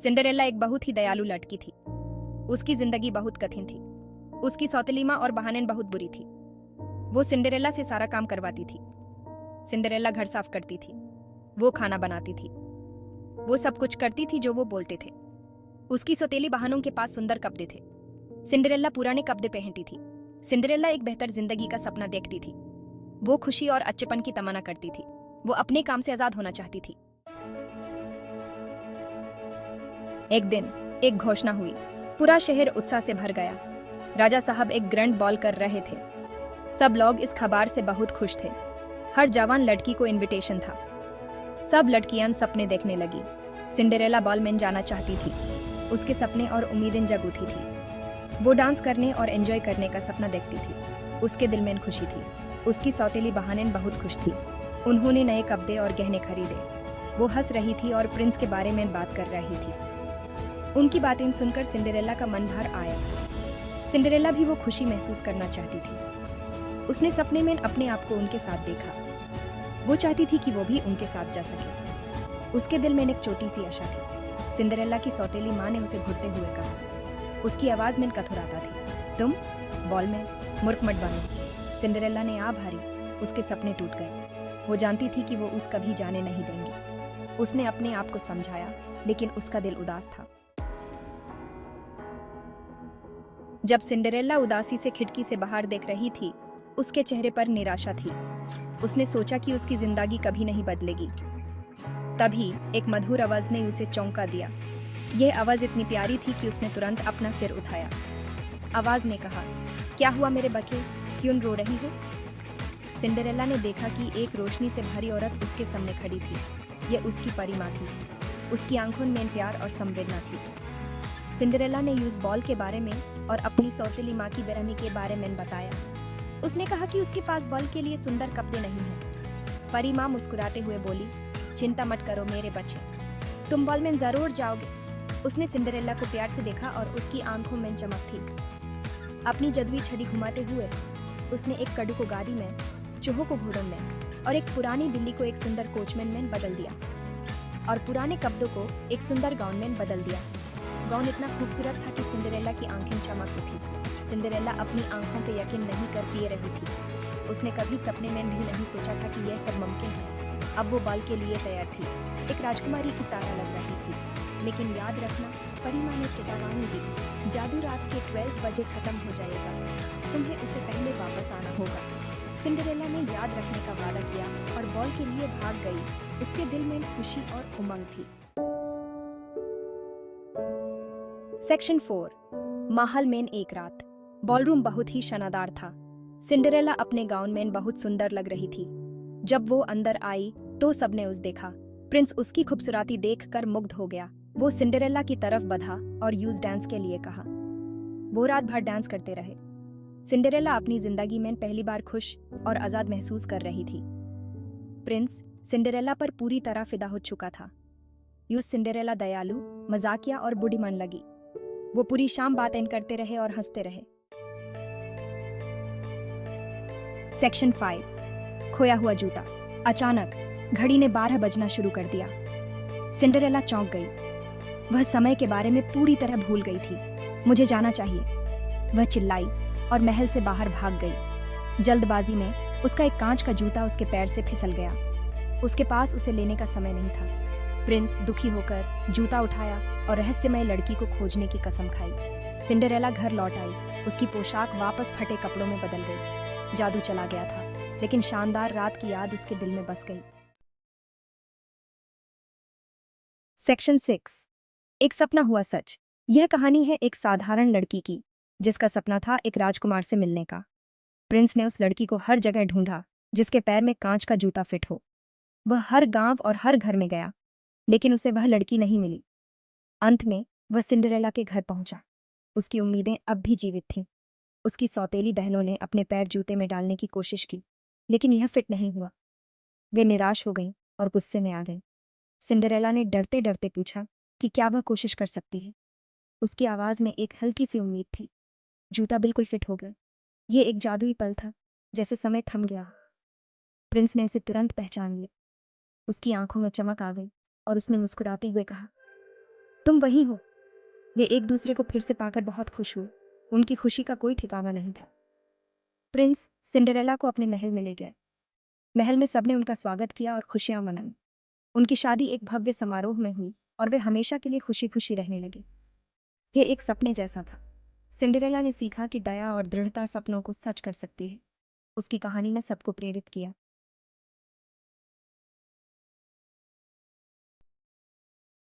Cinderella एक बहुत ही दयालु लड़की थी। उसकी जिंदगी बहुत कठिन थी। उसकी सौतेली माँ और बहनें बहुत बुरी थी। वो सिंडरेला से सारा काम करवाती थी। सिंडरेला घर साफ करती थी, वो खाना बनाती थी, वो सब कुछ करती थी जो वो बोलते थे। उसकी सौतेली बहनों के पास सुंदर कपड़े थे। सिंडरेला पुराने कपड़े पहनती थी। सिंडरेला एक बेहतर जिंदगी का सपना देखती थी। वो खुशी और अच्छेपन की तमन्ना करती थी। वो अपने काम से आजाद होना चाहती थी। एक दिन एक घोषणा हुई। पूरा शहर उत्साह से भर गया। राजा साहब एक ग्रैंड बॉल कर रहे थे। सब लोग इस खबर से बहुत खुश थे। हर जवान लड़की को इनविटेशन था। सब लड़कियां सपने देखने लगी। सिंडरेला बॉल में जाना चाहती थी। उसके सपने और उम्मीदें जग उठी थी। वो डांस करने और एंजॉय करने का सपना देखती थी। उसके दिल में खुशी थी। उसकी सौतेली बहनें बहुत खुश थी। उन्होंने नए कपड़े और गहने खरीदे। वो हंस रही थी और प्रिंस के बारे में बात कर रही थी। उनकी बातें सुनकर सिंडरेला का मन भर आया। सिंडरेला भी वो खुशी महसूस करना चाहती थी। उसने सपने में अपने आप को उनके साथ देखा। वो चाहती थी कि वो भी उनके साथ जा सके। उसके दिल में एक छोटी सी आशा थी। सिंडरेला की सौतेली माँ ने उसे घुटते हुए कहा। उसकी आवाज में कथुराता थी, तुम बॉल में मूर्ख मत बनो। सिंडरेला ने आ भारी। उसके सपने टूट गए। वो जानती थी कि वो उस कभी जाने नहीं देंगे। उसने अपने आप को समझाया, लेकिन उसका दिल उदास था। जब सिंडरेला उदासी से खिड़की से बाहर देख रही थी, उसके चेहरे पर निराशा थी। उसने सोचा कि उसकी जिंदगी कभी नहीं बदलेगी। तभी एक मधुर आवाज ने उसे चौंका दिया। यह आवाज इतनी प्यारी थी कि उसने तुरंत अपना सिर उठाया। आवाज ने कहा, क्या हुआ मेरे बच्चे, क्यों रो रही हो? सिंडरेला ने देखा कि एक रोशनी से भरी औरत उसके सामने खड़ी थी। यह उसकी परी माँ थी। उसकी आंखों में प्यार और संवेदना थी। सिंडरेला ने यूज बॉल के बारे में और अपनी सौतेली माँ की बेरहमी के बारे में बताया। उसने कहा कि उसके पास बॉल के लिए सुंदर कपड़े नहीं हैं। परी माँ मुस्कुराते हुए बोली, चिंता मत करो मेरे बच्चे, तुम बॉल में जरूर जाओगे। उसने सिंडरेला को प्यार से देखा और उसकी आंखों में चमक थी। अपनी जदुई छड़ी घुमाते हुए उसने एक कड़ू को गाड़ी में, चूहों को घोड़ों में और एक पुरानी बिल्ली को एक सुंदर कोचमैन में बदल दिया और पुराने कपड़ों को एक सुंदर गाउन में बदल दिया। गाउन इतना खूबसूरत था कि सिंडरेला की आंखें चमक उठी। सिंडरेला अपनी आंखों पे यकीन नहीं कर पी रही थी। उसने कभी सपने में भी नहीं सोचा था कि यह सब मुमकिन है। अब वो बॉल के लिए तैयार थी। एक राजकुमारी की तरह लग रही थी। लेकिन याद रखना, परी माँ ने चेतावनी दी, जादू रात के 12 बजे खत्म हो जाएगा। तुम्हें उसे पहले वापस आना होगा। सिंडरेला ने याद रखने का वादा किया और बॉल के लिए भाग गई। उसके दिल में खुशी और उमंग थी। सेक्शन 4। महल में एक रात। बॉलरूम बहुत ही शानदार था। सिंडरेला अपने गाउन में बहुत सुंदर लग रही थी। जब वो अंदर आई तो सबने उसे देखा। प्रिंस उसकी खूबसूरती देखकर मुग्ध हो गया। वो सिंडरेला की तरफ बढ़ा और यूज डांस के लिए कहा। वो रात भर डांस करते रहे। सिंडरेला अपनी जिंदगी में पहली बार खुश और आजाद महसूस कर रही थी। प्रिंस सिंडरेला पर पूरी तरह फिदा हो चुका था। यूज सिंडरेला दयालु, मजाकिया और बुद्धिमान लगी। वो पूरी शाम बातें करते रहे और हंसते रहे। सेक्शन 5। खोया हुआ जूता। अचानक घड़ी ने 12 बजना शुरू कर दिया। सिंडरेला चौंक गई। वह समय के बारे में पूरी तरह भूल गई थी। मुझे जाना चाहिए, वह चिल्लाई और महल से बाहर भाग गई। जल्दबाजी में उसका एक कांच का जूता उसके पैर से फिसल गया। उसके पास उसे लेने का समय नहीं था। प्रिंस दुखी होकर जूता उठाया और रहस्यमय लड़की को खोजने की कसम खाई। सिंडरेला घर लौट आई। उसकी पोशाक वापस फटे कपड़ों में बदल गई। जादू चला गया था, लेकिन शानदार रात की याद उसके दिल में बस गई। सेक्शन 6। एक सपना हुआ सच। यह कहानी है एक साधारण लड़की की, जिसका सपना था एक राजकुमार से मिलने का। प्रिंस ने उस लड़की को हर जगह ढूंढा जिसके पैर में कांच का जूता फिट हो। वह हर गांव और हर घर में गया, लेकिन उसे वह लड़की नहीं मिली। अंत में वह सिंडरेला के घर पहुंचा। उसकी उम्मीदें अब भी जीवित थीं। उसकी सौतेली बहनों ने अपने पैर जूते में डालने की कोशिश की, लेकिन यह फिट नहीं हुआ। वे निराश हो गईं और गुस्से में आ गईं। सिंडरेला ने डरते डरते पूछा कि क्या वह कोशिश कर सकती है। उसकी आवाज में एक हल्की सी उम्मीद थी। जूता बिल्कुल फिट हो गया। ये एक जादुई पल था, जैसे समय थम गया। प्रिंस ने उसे तुरंत पहचान लिया। उसकी आंखों में चमक आ गई और उसने मुस्कुराते हुए कहा, तुम वही हो। वे एक दूसरे को फिर से पाकर बहुत खुश हुए। उनकी खुशी का कोई ठिकाना नहीं था। प्रिंस सिंड्रेला को अपने महल में ले गए। महल में सबने उनका स्वागत किया और खुशियां मनाई। उनकी शादी एक भव्य समारोह में हुई और वे हमेशा के लिए खुशी खुशी रहने लगे। ये एक सपने जैसा था। सिंड्रेला ने सीखा कि दया और दृढ़ता सपनों को सच कर सकती है। उसकी कहानी ने सबको प्रेरित किया